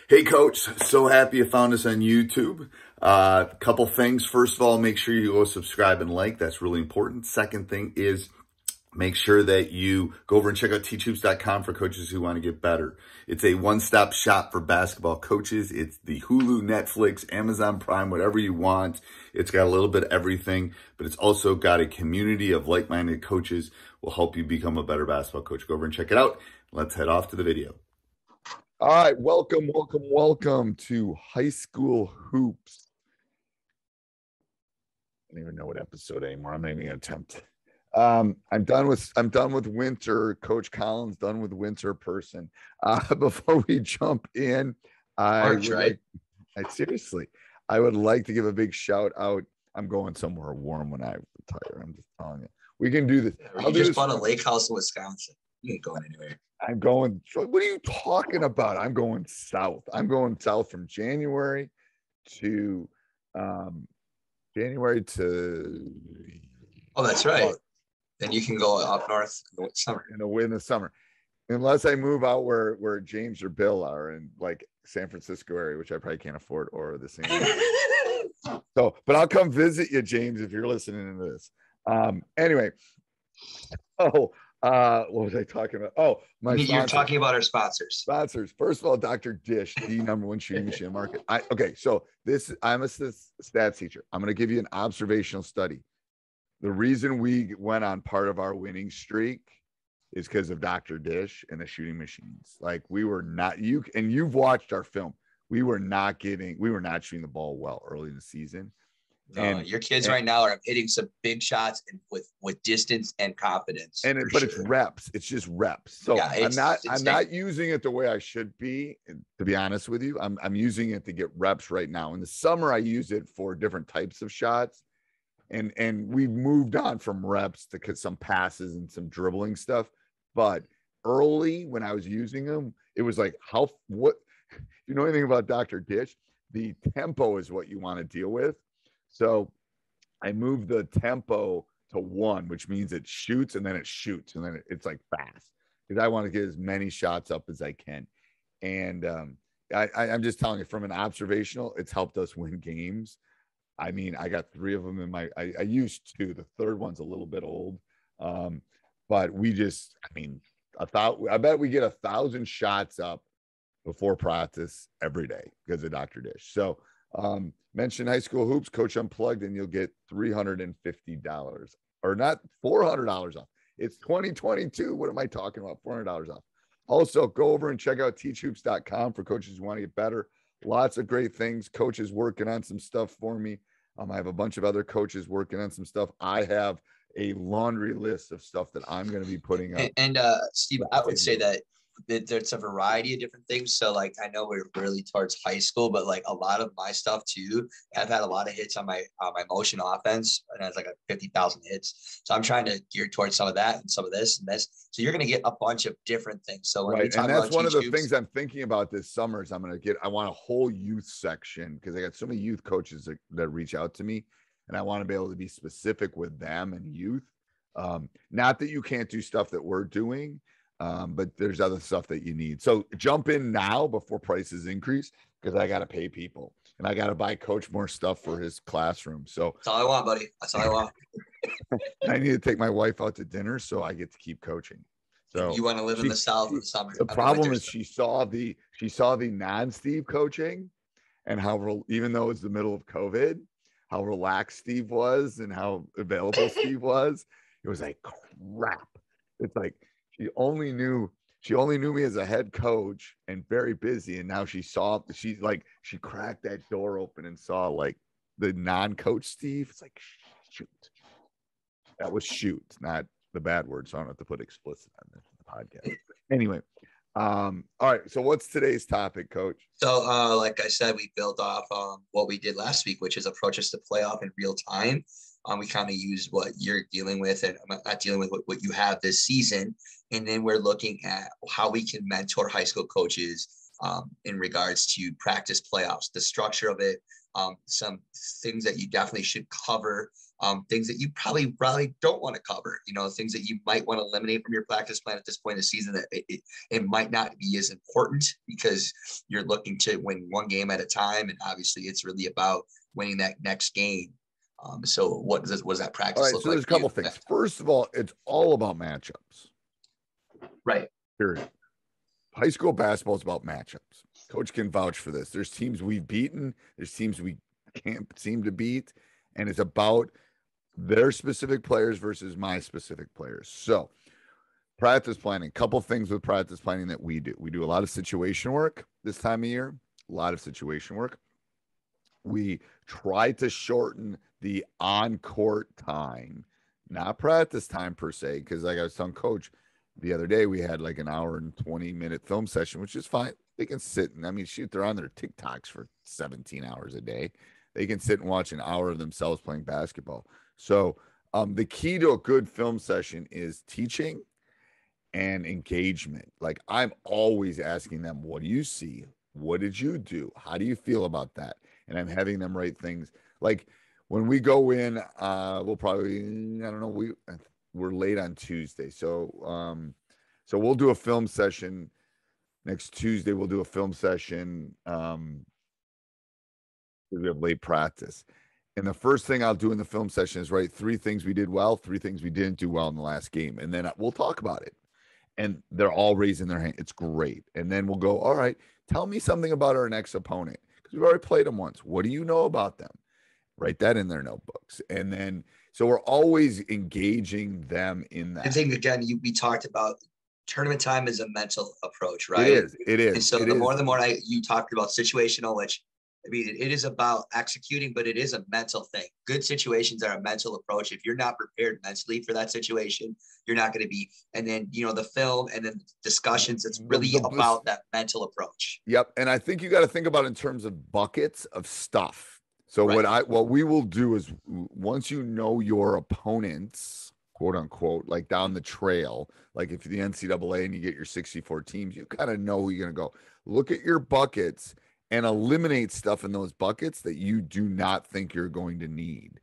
Hey, Coach. So happy you found us on YouTube. Couple things. First of all, make sure you go subscribe and like. That's really important. Second thing is make sure that you go over and check out teachhoops.com for coaches who want to get better. It's a one-stop shop for basketball coaches. It's the Hulu, Netflix, Amazon Prime, whatever you want. It's got a little bit of everything, but it's also got a community of like-minded coaches will help you become a better basketball coach. Go over and check it out. Let's head off to the video. All right, welcome to High School Hoops. I don't even know what episode anymore. I'm not even gonna attempt. I'm done with winter. Coach Collins done with winter person. Before we jump in, seriously, I would like to give a big shout out. I'm going somewhere warm when I retire. I'm just telling you, we can do this. You just bought a lake house in Wisconsin. You ain't going anywhere. I'm going. What are you talking about? I'm going south. I'm going south from January to. Oh, that's right. Then you can go up north in the summer. In the summer, unless I move out where James or Bill are in like San Francisco area, which I probably can't afford, or the same. So, but I'll come visit you, James, if you're listening to this. Anyway. What was I talking about? Oh, you're talking about our sponsors. First of all, Dr. Dish, the #1 shooting machine in the market. So I'm a stats teacher. I'm going to give you an observational study. The reason we went on part of our winning streak is because of Dr. Dish and the shooting machines. Like you've watched our film. We were not shooting the ball well early in the season. No, your kids right now are hitting some big shots and with distance and confidence. But it's reps. It's just reps. So yeah, I'm not using it the way I should be. To be honest with you, I'm using it to get reps right now. In the summer, I use it for different types of shots, and we've moved on from reps to some passes and some dribbling stuff. But early when I was using them, it was like what you know anything about Dr. Dish? The tempo is what you want to deal with. So I moved the tempo to 1, which means it shoots and then it's like fast because I want to get as many shots up as I can. And I'm just telling you from an observational, it's helped us win games. I mean, I got 3 of them in I used 2. The third one's a little bit old. But I bet we get 1,000 shots up before practice every day because of Dr. Dish. So, mention High School Hoops, Coach Unplugged, and you'll get $350 or not $400 off. It's 2022. What am I talking about? $400 off. Also, go over and check out teachhoops.com for coaches who want to get better. Lots of great things. Coaches working on some stuff for me. I have a bunch of other coaches working on some stuff. I have a laundry list of stuff that I'm going to be putting up. And Steve, I would say that there's a variety of different things. So like, I know we're really towards high school, but like a lot of my stuff too, I've had a lot of hits on my motion offense, and it's like 50,000 hits. So I'm trying to gear towards some of that and some of this and this. So you're going to get a bunch of different things. So when we talk and that's about one of the things I'm thinking about this summer is I want a whole youth section because I got so many youth coaches that reach out to me, and I want to be able to be specific with them and youth. Not that you can't do stuff that we're doing, but there's other stuff that you need. So jump in now before prices increase because I got to pay people and I got to buy Coach more stuff for his classroom. So that's all I want, buddy. That's all I want. I need to take my wife out to dinner so I get to keep coaching. So you want to live in the South in the summer. The problem is she saw the non-Steve coaching and how, even though it's the middle of COVID, how relaxed Steve was and how available Steve was. It was like crap. It's like, She only knew me as a head coach and very busy. And now she cracked that door open and saw like the non-coach Steve. It's like, shoot. That was shoot, not the bad word. So I don't have to put explicit on the podcast. Anyway. All right. So what's today's topic, Coach? So like I said, we built off what we did last week, which is approaches to playoff in real time. We kind of use what you're dealing with and I'm not dealing with what you have this season. And then we're looking at how we can mentor high school coaches in regards to practice playoffs, the structure of it, some things that you definitely should cover things that you probably don't want to cover, you know, things that you might want to eliminate from your practice plan at this point in the season, that it might not be as important because you're looking to win one game at a time. And obviously it's really about winning that next game. So what does that practice look like? There's a couple things. First of all, it's all about matchups. Right. Period. High school basketball is about matchups. Coach can vouch for this. There's teams we've beaten. There's teams we can't seem to beat. And it's about their specific players versus my specific players. So practice planning, couple things with practice planning that we do. We do a lot of situation work this time of year, a lot of situation work. We try to shorten the on-court time, not practice time per se, because like I was telling Coach the other day, we had like an hour and 20-minute film session, which is fine. They can sit and, I mean, shoot, they're on their TikToks for 17 hours a day. They can sit and watch an hour of themselves playing basketball. So the key to a good film session is teaching and engagement. Like I'm always asking them, what do you see? What did you do? How do you feel about that? And I'm having them write things like when we go in, we'll probably, I don't know, we're late on Tuesday. So we'll do a film session next Tuesday. We'll do a film session. We have late practice. And the first thing I'll do in the film session is write 3 things we did well, 3 things we didn't do well in the last game. And then we'll talk about it. And they're all raising their hand. It's great. And then we'll go, all right, tell me something about our next opponent. Because we've already played them once. What do you know about them? Write that in their notebooks. And then, so we're always engaging them in that. I think, again, we talked about tournament time is a mental approach, right? It is. And so the more you talked about situational, which, I mean, it is about executing, but it is a mental thing. Good situations are a mental approach. If you're not prepared mentally for that situation, you're not going to be. And then, you know, the film and then discussions, it's really about that mental approach. Yep. And I think you got to think about it in terms of buckets of stuff. So right. What we will do is once you know your opponents, quote unquote, like down the trail, like if you're the NCAA and you get your 64 teams, you kind of know who you're going to go. Look at your buckets and eliminate stuff in those buckets that you do not think you're going to need.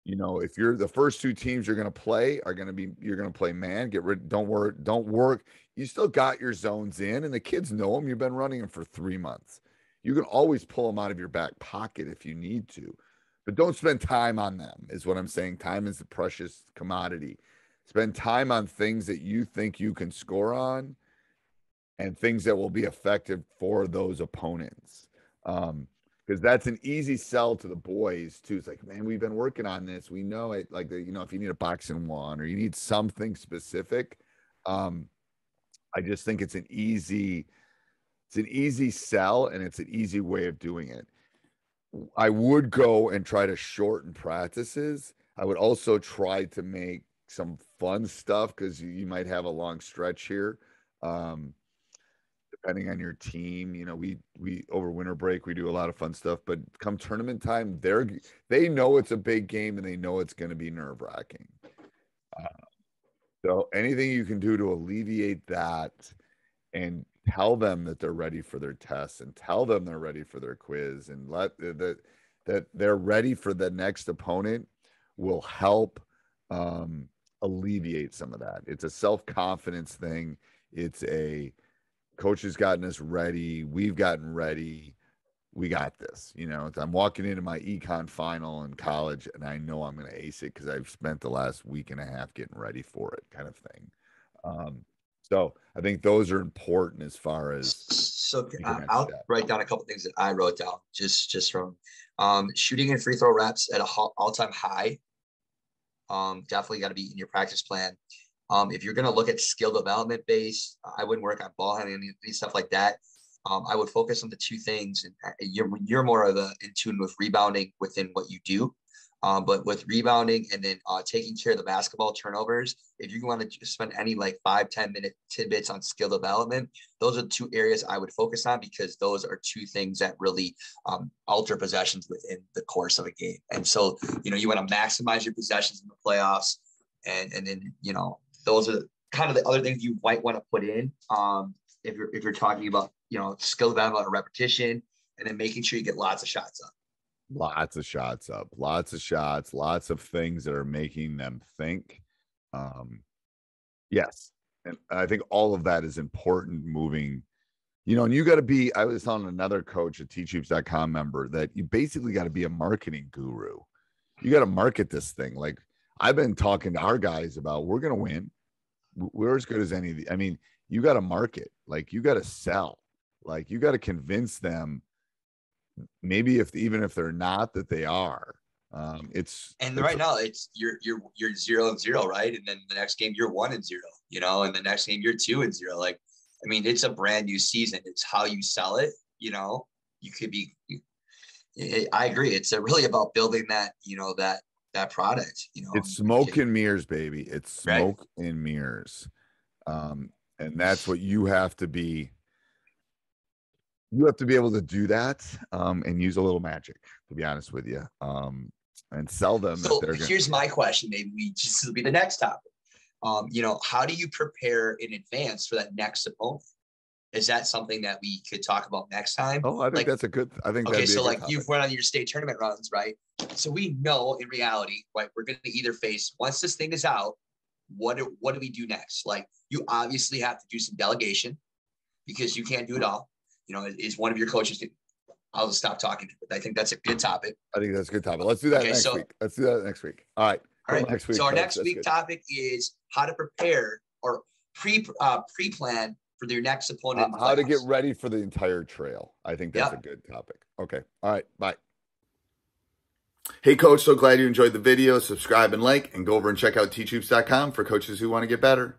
You know, if you're the first 2 teams you're going to play are going to be, you're going to play man, don't work. You still got your zones in and the kids know them. You've been running them for 3 months. You can always pull them out of your back pocket if you need to, but don't spend time on them is what I'm saying. Time is a precious commodity. Spend time on things that you think you can score on and things that will be effective for those opponents. Because that's an easy sell to the boys too. It's like, man, we've been working on this. We know it. Like, you know, if you need a boxing one or you need something specific, I just think it's an easy sell and it's an easy way of doing it. I would go and try to shorten practices. I would also try to make some fun stuff because you might have a long stretch here. Depending on your team, you know, we over winter break, we do a lot of fun stuff, but come tournament time, they know it's a big game and they know it's going to be nerve-wracking. So anything you can do to alleviate that and tell them that they're ready for their tests and tell them they're ready for their quiz and that they're ready for the next opponent will help alleviate some of that. It's a self-confidence thing. It's a coach has gotten us ready. We've gotten ready. We got this. You know, I'm walking into my econ final in college and I know I'm going to ace it because I've spent the last week and a half getting ready for it, kind of thing. So I think those are important as far as. So I'll write down a couple of things that I wrote down just from shooting and free throw reps at an all-time high. Definitely got to be in your practice plan. If you're going to look at skill development base, I wouldn't work on ball handling and stuff like that. I would focus on the 2 things. And you're more of in tune with rebounding within what you do. But with rebounding and then taking care of the basketball turnovers, if you want to spend any like 5-10 minute tidbits on skill development, those are 2 areas I would focus on because those are 2 things that really alter possessions within the course of a game. And so, you know, you want to maximize your possessions in the playoffs. And then, you know, those are kind of the other things you might want to put in if you're talking about, you know, skill development or repetition, and then making sure you get lots of shots up. Lots of shots up, lots of shots, lots of things that are making them think. Yes. And I think all of that is important moving, you know, and you got to be, I was telling another coach, a teachhoops.com member, that you basically got to be a marketing guru. You got to market this thing. Like I've been talking to our guys about, we're going to win. We're as good as any of the, I mean, you got to market, like you got to sell, like you got to convince them, maybe even if they're not, that they are. Right now it's you're 0-0, right? And then the next game you're 1-0, you know, and the next game you're 2-0. Like, I mean, it's a brand new season. It's how you sell it. You know, you could be. I agree. It's really about building that. You know, that product. You know, it's smoke and mirrors, baby. It's smoke and mirrors, and that's what you have to be. You have to be able to do that, and use a little magic. To be honest with you, and sell them. So here's my question. Maybe this will be the next topic. You know, how do you prepare in advance for that next opponent? Is that something that we could talk about next time? Oh, I think that's a good. I think okay. So like you've went on your state tournament runs, right? So we know in reality, right, we're going to either face, once this thing is out, what do we do next? Like you obviously have to do some delegation because you can't do it all. You know, is one of your coaches. I'll just stop talking. I think that's a good topic. I think that's a good topic. Let's do that next week. Let's do that next week. All right. All right. Next week, so our next week topic is how to prepare or pre-plan for your next opponent. How to get ready for the entire trail. I think that's a good topic. Okay. All right. Bye. Hey, Coach. So glad you enjoyed the video. Subscribe and like, and go over and check out teachhoops.com for coaches who want to get better.